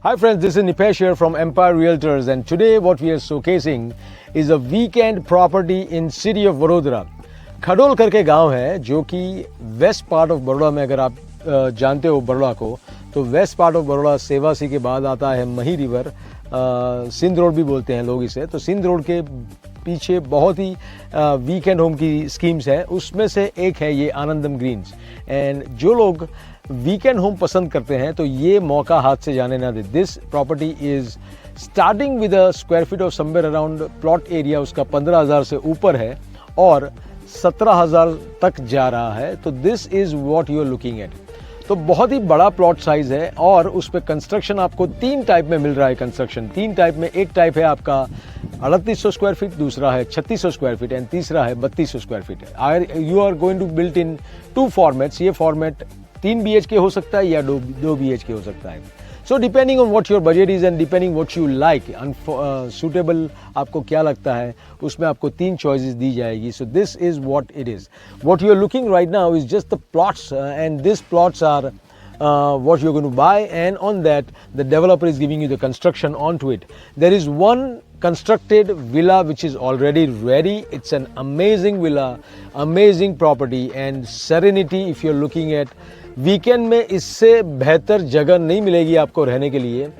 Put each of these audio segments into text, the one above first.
Hi friends, this is Nipesh here from Empire Realtors and today what we are showcasing is a weekend property in city of Vadodara. खडोल करके गांव है जो कि west part of Baroda में, अगर आप जानते हो बड़ौदा को, तो वेस्ट पार्ट ऑफ बड़ौदा सेवासी के बाद आता है मही रिवर, सिंध रोड भी बोलते हैं लोग इसे। तो सिंध रोड के पीछे बहुत ही वीकेंड होम की स्कीम्स है, उसमें से एक है ये आनंदम ग्रीन्स। एंड जो लोग वीकेंड होम पसंद करते हैं तो ये मौका हाथ से जाने ना दे। This property is starting with a square feet of somewhere around, plot area उसका 15,000 से ऊपर है और 17,000 तक जा रहा है। तो this is what you are looking at. तो बहुत ही बड़ा प्लॉट साइज है और उस पर कंस्ट्रक्शन आपको 3 टाइप में मिल रहा है। कंस्ट्रक्शन 3 टाइप में, एक टाइप है आपका 3800 स्क्वायर फीट, दूसरा है 3600 स्क्वायर फीट एंड तीसरा है 3200 square feet. You are going to built in 2 formats. ये फॉर्मेट 3 BHK हो सकता है या 2 BHK हो सकता है। So depending on what your budget is and depending what you like, suitable आपको क्या लगता है, उसमें आपको 3 चॉइसेस दी जाएगी। So this is what it is. What you are looking right now is just the plots and this plots are what you're going to buy, and on that the developer is giving you the construction onto it. There is one constructed villa which is already ready. It's an amazing villa, amazing property and serenity. If you're looking at weekend में इससे बेहतर जगह नहीं मिलेगी आपको रहने के लिए।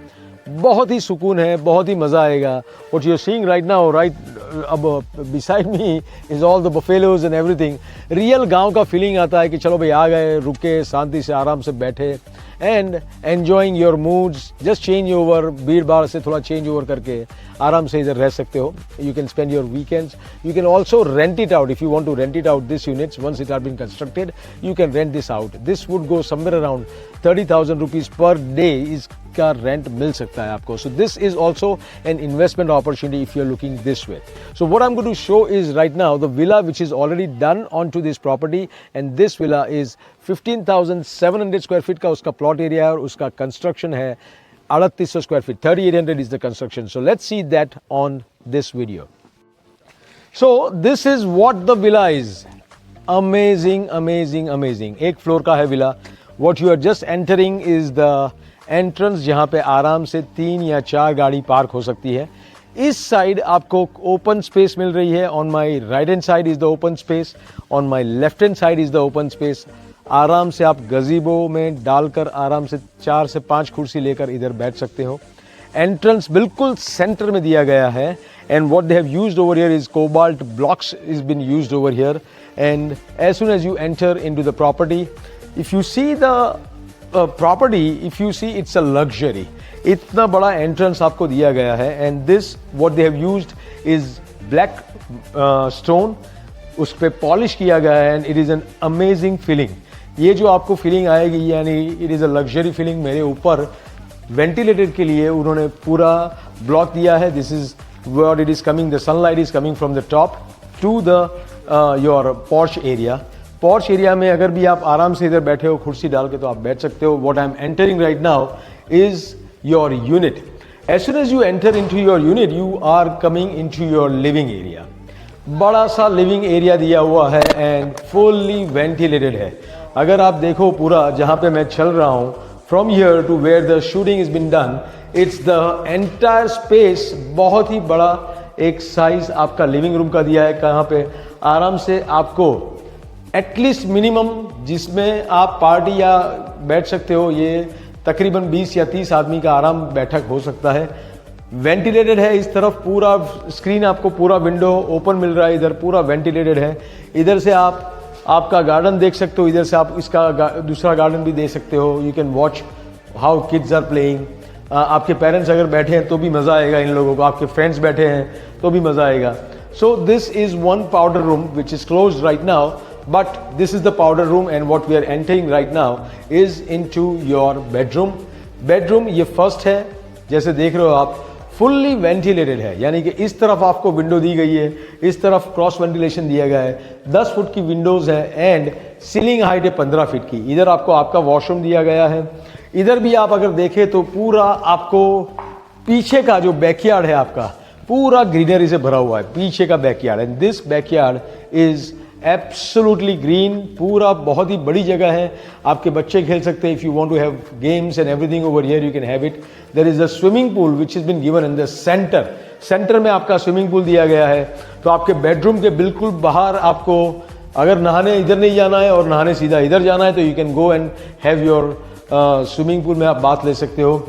बहुत ही सुकून है, बहुत ही मज़ा आएगा। What you're seeing right now, right अब beside me is all the buffaloes and everything. Real गांव का फीलिंग आता है कि चलो भाई आ गए, रुके, शांति से आराम से बैठे and enjoying your moods. Just change over, भीड़ भाड़ से थोड़ा चेंज ओवर करके आराम से इधर रह सकते हो। You can spend your weekends. You can also rent it out if you want to rent it out this units once it have been constructed. You can rent this out. This would go somewhere around 30,000 rupees per day इसका rent मिल सकता है आपको। So this is also an investment opportunity if you are looking this way. So what I'm going to show is right now the villa which is already done onto this property, and this villa is 15,700 square feet का उसका plot area है और उसका construction है 3800 square feet, 3,800 is the construction. So let's see that on this video. So this is what the villa is. Amazing, amazing, amazing. एक floor का है villa. What you are just entering is the entrance जहाँ पे आराम से 3 या 4 गाड़ी park हो सकती है। इस साइड आपको ओपन स्पेस मिल रही है। On my right hand side is the open space, on my left hand side is the open space. आराम से आप गजीबो में डालकर आराम से 4 से 5 कुर्सी लेकर इधर बैठ सकते हो। एंट्रेंस बिल्कुल सेंटर में दिया गया है and what they have used over here is cobalt blocks is been used over here. And as soon as you enter into the property, if you see the property, if you see it's a luxury. इतना बड़ा entrance आपको दिया गया है and this what they have used is black stone, उस पे polish किया गया है and it is an amazing feeling. ये जो आपको फीलिंग आएगी यानी it is a luxury feeling. मेरे ऊपर वेंटिलेटेड के लिए उन्होंने पूरा ब्लॉक दिया है। This is what it is coming, the sunlight is coming from the top to the your porch area. Porch area में अगर भी आप आराम से इधर बैठे हो कुर्सी डाल के तो आप बैठ सकते हो। What I am entering right now is your unit. As soon as you enter into your unit, you are coming into your living area. बड़ा सा लिविंग एरिया दिया हुआ है एंड फुल्ली वेंटिलेटेड है। अगर आप देखो पूरा जहाँ पे मैं चल रहा हूँ, from here to where the shooting is been done, it's the entire space. बहुत ही बड़ा एक साइज आपका लिविंग रूम का दिया है, कहाँ पे आराम से आपको एटलीस्ट मिनिमम जिसमें आप पार्टी या बैठ सकते हो, ये तकरीबन 20 या 30 आदमी का आराम बैठक हो सकता है। वेंटिलेटेड है इस तरफ, पूरा स्क्रीन आपको पूरा विंडो ओपन मिल रहा है, इधर पूरा वेंटिलेटेड है। इधर से आप आपका गार्डन देख सकते हो, इधर से आप इसका दूसरा गार्डन भी देख सकते हो। You can watch how kids are playing. आपके पेरेंट्स अगर बैठे हैं तो भी मज़ा आएगा इन लोगों को, आपके फ्रेंड्स बैठे हैं तो भी मज़ा आएगा। सो this is one powder room which is closed right now, but this is the powder room and what we are entering right now is into your bedroom. Bedroom ये फर्स्ट है, जैसे देख रहे हो आप, फुल्ली वेंटिलेटेड है, यानी कि इस तरफ आपको विंडो दी गई है, इस तरफ क्रॉस वेंटिलेशन दिया गया है। 10 फुट की विंडोज है एंड सीलिंग हाइट है 15 फीट की। इधर आपको आपका वॉशरूम दिया गया है। इधर भी आप अगर देखें तो पूरा आपको पीछे का जो बैकयार्ड है आपका पूरा ग्रीनरी से भरा हुआ है, पीछे का backyard. And this backyard is absolutely green, पूरा बहुत ही बड़ी जगह है, आपके बच्चे खेल सकते हैं. If you want to have games and everything over here you can have it. There is a swimming pool which is been given in the center में आपका स्विमिंग पूल दिया गया है. तो आपके बेडरूम के बिल्कुल बाहर आपको अगर नहाने इधर नहीं जाना है और नहाने सीधा इधर जाना है तो you can go and have your swimming pool में आप बात ले सकते हो.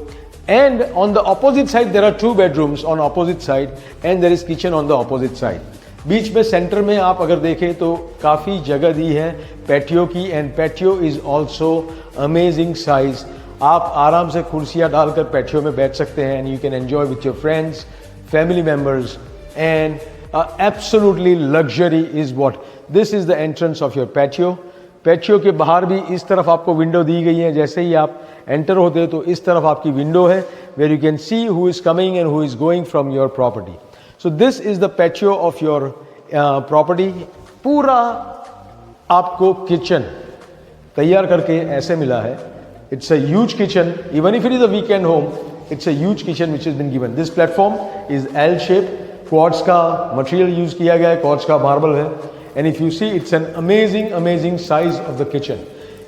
And on the opposite side there are 2 bedrooms on opposite side and there is kitchen on the opposite side. बीच में सेंटर में आप अगर देखें तो काफ़ी जगह दी है पैटियो की, and patio is also amazing size. आप आराम से कुर्सियाँ डालकर पैटियो में बैठ सकते हैं and you can enjoy with your friends, family members, and absolutely luxury is what this is the entrance of your patio. Patio के बाहर भी इस तरफ आपको विंडो दी गई है. जैसे ही आप एंटर होते हो तो इस तरफ आपकी विंडो है where you can see who is coming and who is going from your property. So this is the patio of your property. पूरा आपको किचन तैयार करके ऐसे मिला है. It's a huge kitchen, even if it is a weekend home, it's a huge kitchen which is been given. This platform is L shape, quartz का material use किया गया है, क्वार्ट्ज का मार्बल है. And if you see it's an amazing size of the kitchen.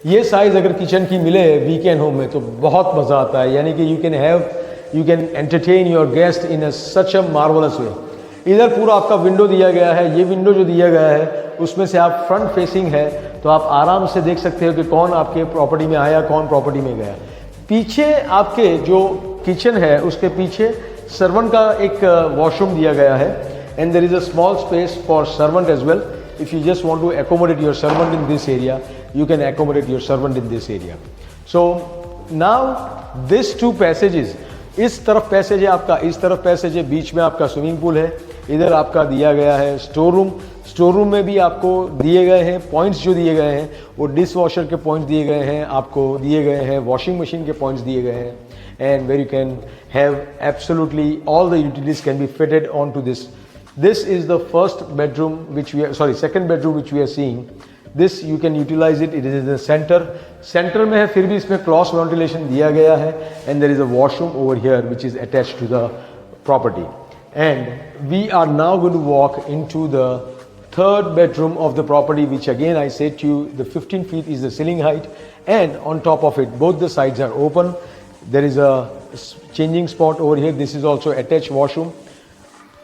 ये size अगर kitchen की मिले वीकेंड होम में तो बहुत मज़ा आता है. यानी कि you can entertain your guest in such a marvellous way. इधर पूरा आपका विंडो दिया गया है. ये विंडो जो दिया गया है उसमें से आप फ्रंट फेसिंग है तो आप आराम से देख सकते हो कि कौन आपके प्रॉपर्टी में आया, कौन प्रॉपर्टी में गया. पीछे आपके जो किचन है उसके पीछे सर्वेंट का एक वॉशरूम दिया गया है, and there is a small space for servant as well. If you just want to accommodate your servant in this area, you can accommodate your servant in this area. So now these 2 passages, इस तरफ passage है आपका, इस तरफ passage है, बीच में आपका swimming pool है, इधर आपका दिया गया है स्टोर रूम. स्टोर रूम में भी आपको दिए गए हैं पॉइंट्स, जो दिए गए हैं वो डिश वॉशर के पॉइंट्स दिए गए हैं, आपको दिए गए हैं वॉशिंग मशीन के पॉइंट्स दिए गए हैं, and where you can have absolutely all the utilities can be fitted on to this. This is the first bedroom which we are, second bedroom which we are seeing. This you can utilize it. It is in the center. Center में है, फिर भी इसमें cross ventilation दिया गया है, and there is a washroom over here which is attached to the property. And we are now going to walk into the third bedroom of the property, which again I said to you, the 15 feet is the ceiling height, and on top of it, both the sides are open. There is a changing spot over here. This is also attached washroom.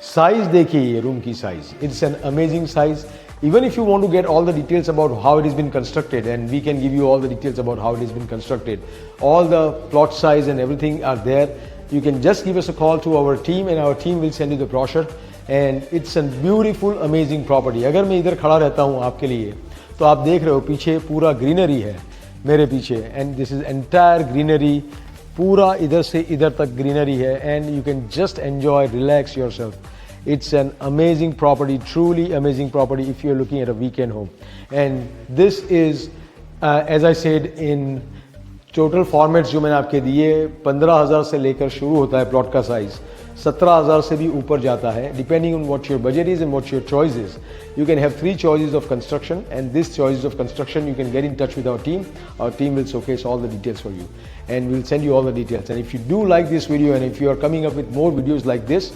Size देखिए ये room की size, it's an amazing size. Even if you want to get all the details about how it is been constructed, and we can give you all the details about how it is been constructed, all the plot size and everything are there. You can just give us a call to our team and our team will send you the brochure. And it's an beautiful amazing property. अगर मैं इधर खड़ा रहता हूँ आपके लिए तो आप देख रहे हो पीछे पूरा ग्रीनरी है मेरे पीछे, and this is entire greenery. पूरा इधर से इधर तक ग्रीनरी है, and you can just enjoy, relax yourself. It's an amazing property, truly amazing property if you're looking at a weekend home. And this is, as I said, in total formats जो मैंने आपके दिए, 15,000 से लेकर शुरू होता है प्लॉट का साइज, 17,000 से भी ऊपर जाता है, depending on what your budget is and what your choice is. You can have 3 choices of construction, and this choices of construction you can get in touch with our team. Our team will showcase all the details for you, and we'll send you all the details. And if you do like this video, and if you are coming up with more videos like this,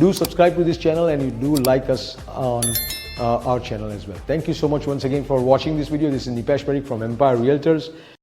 do subscribe to this channel, and you do like us on our channel as well. Thank you so much once again for watching this video. This is Nipesh Parikh from Empire Realtors.